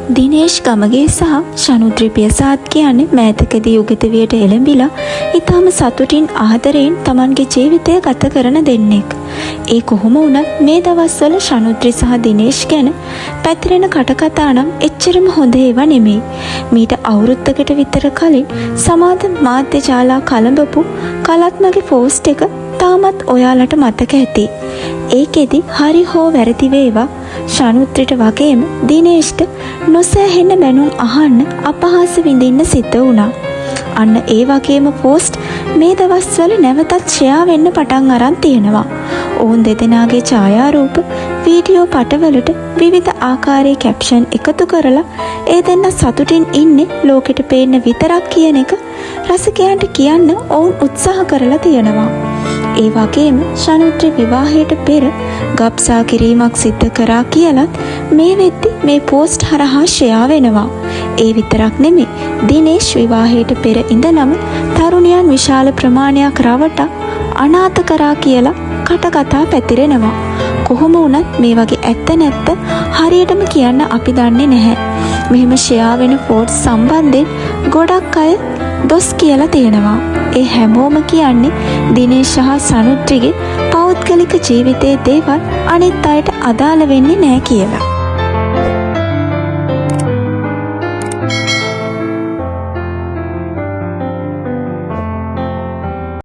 දිනේෂ් ගමගේ සහ ශනුද්‍රි පියසාත් කියන්නේ මෑතකදී උගතවියට එළඹිලා ඊටම සතුටින් ආදරයෙන් Tamanගේ ජීවිතය ගත කරන දෙන්නෙක්. ඒ කොහොම වුණත් මේ දවස්වල ශනුද්‍රි සහ දිනේෂ් ගැන පැතිරෙන කටකතා නම් එච්චරම හොඳ ඒවා නෙමෙයි. මීට අවුරුද්දකට විතර කලින් සමාජ මාධ්‍ය ජාලා කලඹපු කලත්මගේ පෝස්ට් එක තාමත් ඔයාලට මතක ඇති. ඒකෙදි හරි හෝ වැරදි වේවා ශනුද්‍රිට වගේම දිනේෂ්ට නොසෑහෙන බැනුම් අහන්න අපහාස විඳින්න සිද්ධ වුණා. අන්න ඒ වගේම පෝස්ට් මේ දවස්වල නැවතත් ෂෙයා වෙන්න පටන් අරන් තියෙනවා. ඔවුන් දෙදෙනාගේ ඡායාරූප වීඩියෝ පටවලට විවිධ ආකාරයේ කැප්ෂන් එකතු කරලා ඒ දෙන්න සතුටින් ඉන්නේ ලෝකෙට පේන්න විතරක් කියන එක රසිකයන්ට කියන්න ඔවුන් උත්සාහ කරලා තියෙනවා. ඒ වගේම ශනුද්‍රි විවාහයට පෙර ගබ්සා කිරීමක් සිද්ධ කරා කියලත් මේ වෙද්දි මේ පෝස්ට් හරහා ෂෙයා වෙනවා. ඒ විතරක් නෙමෙයි දිනේෂ් විවාහයට පෙර ඉඳලම තරුණියන් විශාල ප්‍රමාණයක් රවටා අනාථ කරා කියලා කටකතා පැතිරෙනවා. කොහොම වුණත් මේ වගේ ඇත්ත නැත්ත හරියටම කියන්න අපි දන්නේ නැහැ. මෙහෙම ෂෙයා වෙන පෝස්ට් සම්බන්ධයෙන් ගොඩක් අය දොස් කියලා තියෙනවා. ඒ හැමෝම කියන්නේ දිනේෂ් සහ ශනුද්‍රිගේ පෞද්ගලික ජීවිතයේ දේවල් අනිත් අයට අදාළ වෙන්නේ නැහැ කියලා.